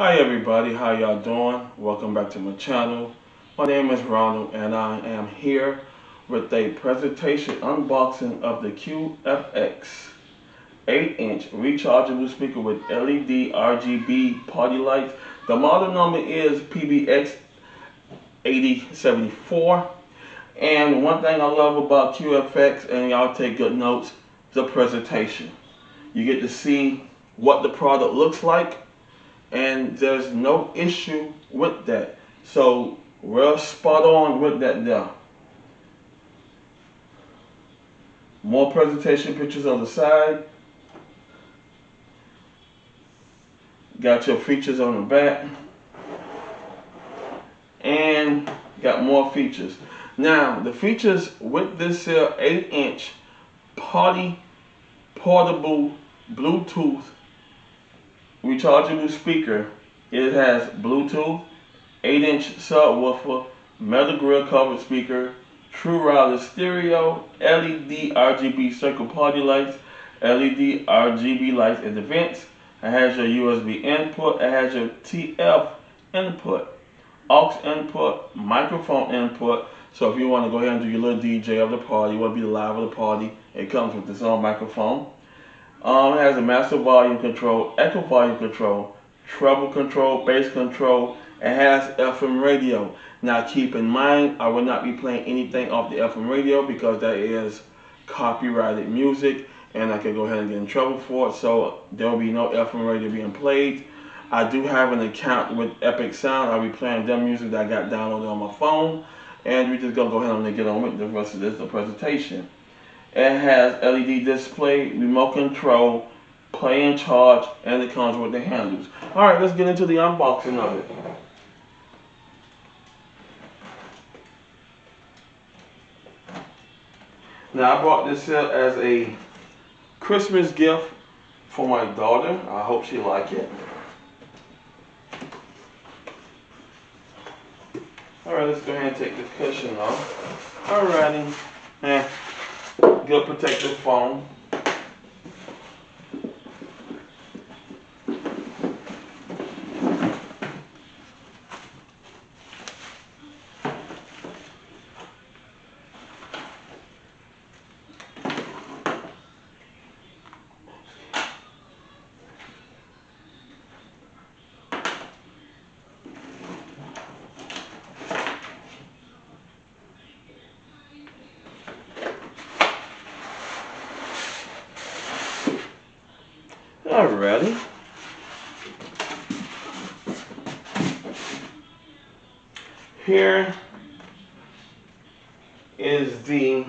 Hi everybody, how y'all doing? Welcome back to my channel. My name is Ronald and I am here with a presentation unboxing of the QFX 8-inch rechargeable speaker with LED RGB party lights. The model number is PBX-8074. And one thing I love about QFX, and y'all take good notes, the presentation. You get to see what the product looks like, and there's no issue with that. So we're spot on with that there. More presentation pictures on the side. Got your features on the back. And got more features. Now, the features with this 8-inch party portable Bluetooth rechargeable speaker, it has Bluetooth, 8-inch subwoofer, metal grill covered speaker, true wireless stereo, LED RGB circle party lights, LED RGB lights in the vents. It has your USB input, it has your TF input, aux input, microphone input. So if you want to go ahead and do your little DJ of the party, you want to be live of the party, it comes with its own microphone. It has a master volume control, echo volume control, treble control, bass control. It has FM radio. Now keep in mind, I will not be playing anything off the FM radio because that is copyrighted music and I could go ahead and get in trouble for it. So there will be no FM radio being played. I do have an account with Epic Sound. I'll be playing their music that I got downloaded on my phone. And we're just going to go ahead and get on with the rest of this presentation. It has LED display, remote control, play and charge, and it comes with the handles. Alright, let's get into the unboxing of it. Now I brought this here as a Christmas gift for my daughter. I hope she like it. Alright, let's go ahead and take the cushion off. Alrighty. Good protective foam. Alrighty. Here is the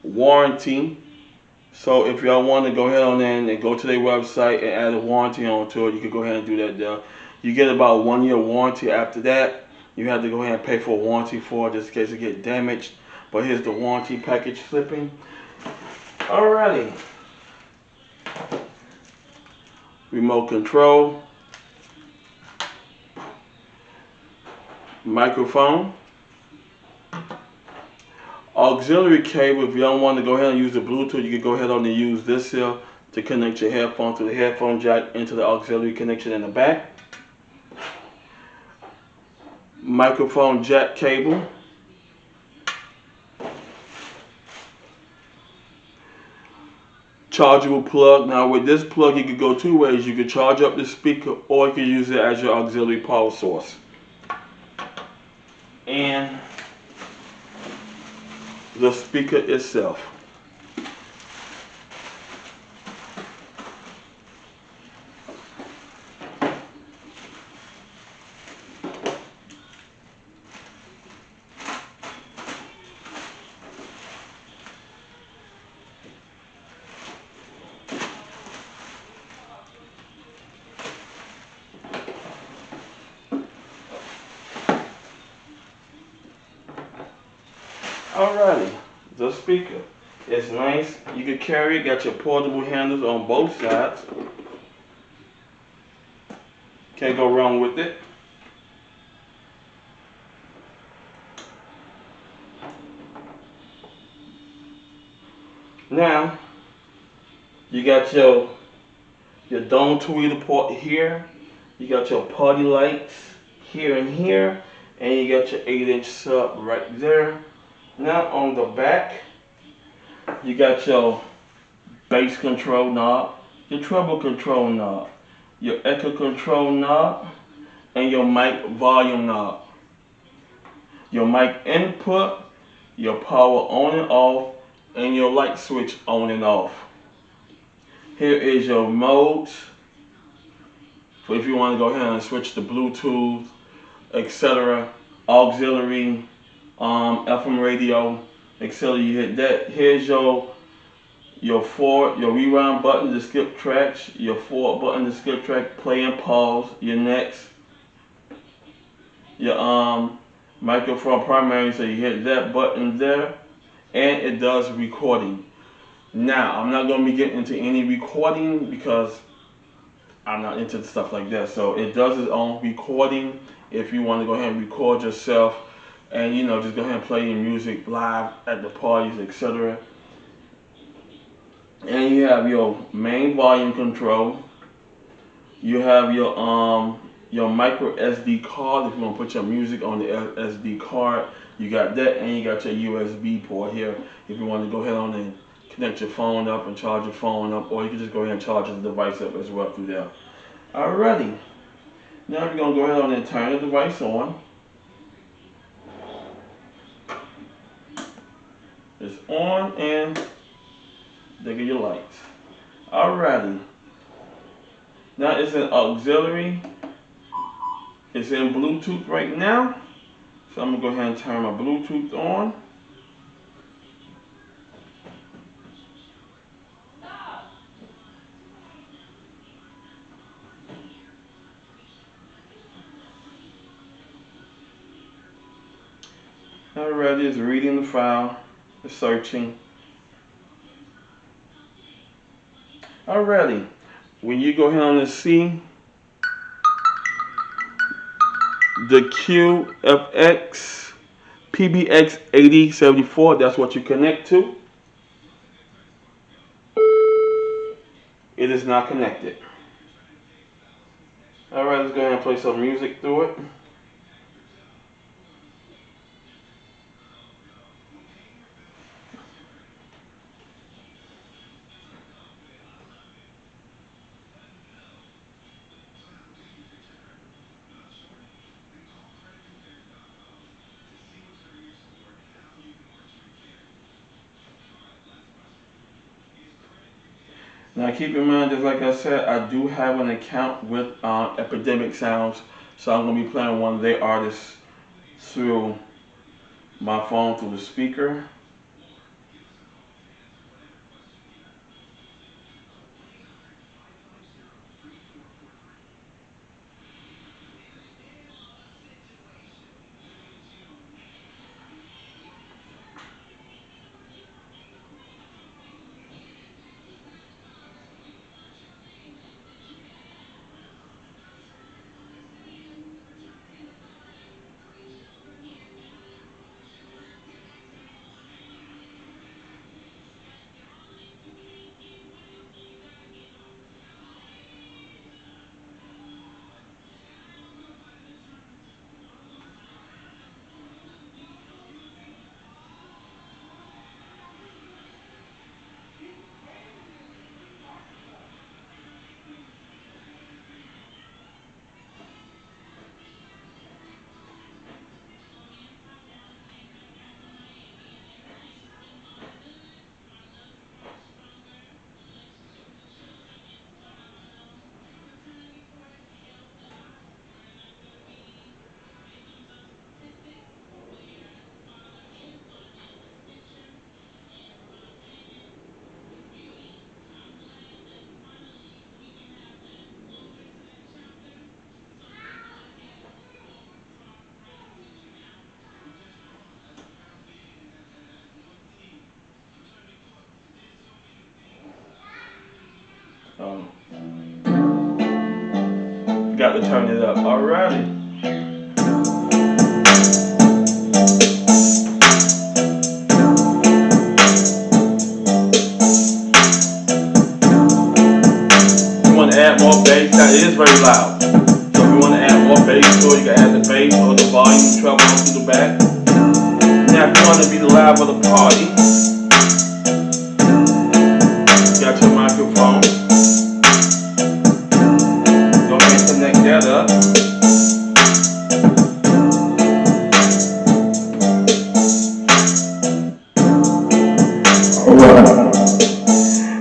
warranty. So if y'all want to go ahead on in and go to their website and add a warranty onto it, you can go ahead and do that there. You get about 1 year warranty. After that, you have to go ahead and pay for a warranty for it just in case it get damaged. But here's the warranty package slipping. Alrighty. Remote control, microphone, auxiliary cable. If you don't want to go ahead and use the Bluetooth, you can go ahead on and use this here to connect your headphone to the headphone jack into the auxiliary connection in the back. Microphone jack cable. Chargeable plug. Now with this plug you could go two ways. You could charge up the speaker or you could use it as your auxiliary power source. And the speaker itself. Alrighty, the speaker is nice. You can carry it, got your portable handles on both sides. Can't go wrong with it. Now, you got your dome tweeter port here. You got your party lights here and here, and you got your 8-inch sub right there. Now on the back, you got your bass control knob, your treble control knob, your echo control knob, and your mic volume knob. Your mic input, your power on and off, and your light switch on and off. Here is your modes. So if you want to go ahead and switch to Bluetooth, etc., auxiliary, FM radio, etc., you hit that. Here's your rewind button to skip tracks, your forward button to skip track, play and pause, your next, your microphone primary, so you hit that button there, and it does recording. Now, I'm not going to be getting into any recording because I'm not into stuff like that. So it does its own recording if you want to go ahead and record yourself and, you know, just go ahead and play your music live at the parties, etc. And you have your main volume control. You have your micro SD card if you want to put your music on the SD card. You got that, and you got your USB port here if you want to go ahead on and connect your phone up and charge your phone up, or you can just go ahead and charge the device up as well through there. Alrighty. Now we're going to go ahead on and turn the device on. It's on, and there go your lights. Alrighty. Now it's in auxiliary. It's in Bluetooth right now. So I'm going to go ahead and turn my Bluetooth on. Alrighty, it's reading the file, it's searching. Alrighty, when you go ahead and see the QFX PBX-8074, that's what you connect to. It is not connected. Alright, let's go ahead and play some music through it. Now keep in mind, just like I said, I do have an account with Epidemic Sounds, so I'm going to be playing one of their artists through my phone through the speaker. Got to turn it up. Alrighty. You want to add more bass? That is very loud. bass to it, you can add the bass or the volume treble to the back. Now if you want to be the live of the party, you got your microphone. Go ahead and connect that up. Alright,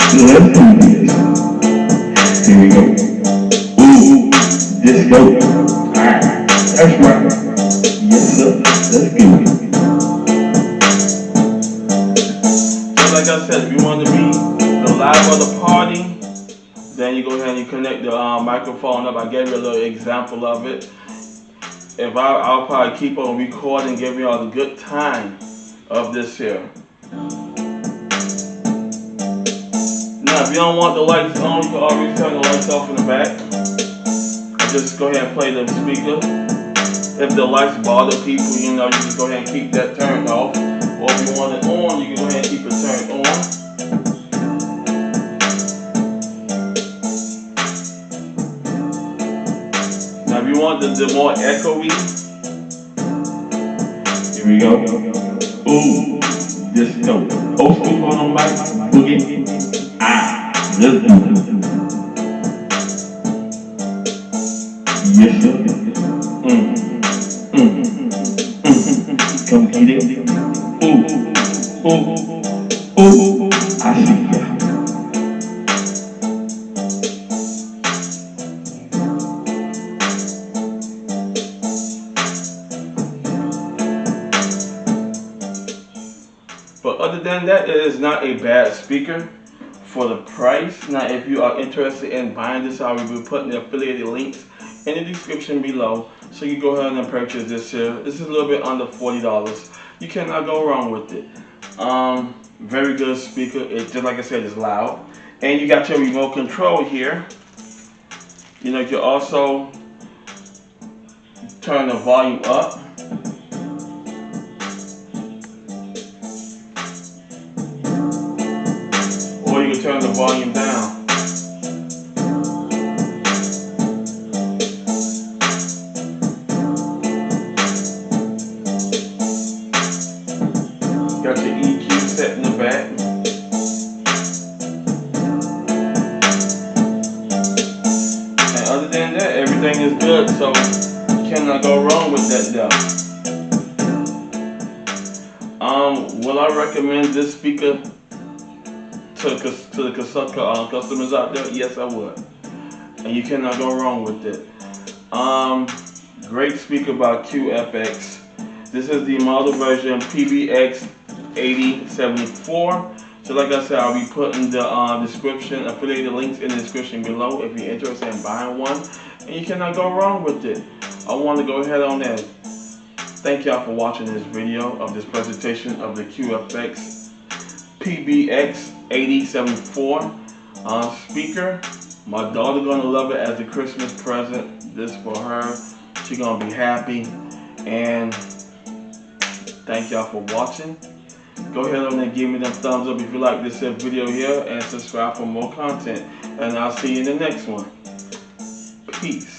so let's do this. Here we go. Ooh, disco. Alright, that's right. Yes sir, let's do it. So like I said, if you want to be the live of the party, then you go ahead and you connect the microphone up. I gave you a little example of it. If I'll probably keep on recording, give you all the good time of this here. Now, if you don't want the lights on, you can always turn the lights off in the back. And just go ahead and play the speaker. If the lights bother people, you know, you can go ahead and keep that turned off. Or if you want it on, you can go ahead and keep it turned on. Now, if you want the more echoey, here we go. Ooh, disco. Old school on the mic, boogie. Let's do it. Yes sir. Come get it. Ooh, ooh, ooh. I see ya. But other than that, it is not a bad speaker for the price. Now, if you are interested in buying this, I will be putting the affiliated links in the description below, so you go ahead and purchase this here. This is a little bit under $40. You cannot go wrong with it. Very good speaker. It just like I said, is loud, and you got your remote control here. You know, you can also turn the volume up. Or you can turn the volume down. Got your EQ set in the back. And other than that, everything is good, so you cannot go wrong with that though. Will I recommend this speaker to the customers out there? Yes, I would. And you cannot go wrong with it. Great speaker by QFX. This is the model version PBX-8074. So like I said, I'll be putting the description, affiliated links in the description below if you're interested in buying one. And you cannot go wrong with it. I want to go ahead on there. Thank y'all for watching this video of this presentation of the QFX PBX-8074 speaker. My daughter gonna love it as a Christmas present. This for her. She gonna be happy. And thank y'all for watching. Go ahead on and give me them thumbs up if you like this video here, and subscribe for more content. And I'll see you in the next one. Peace.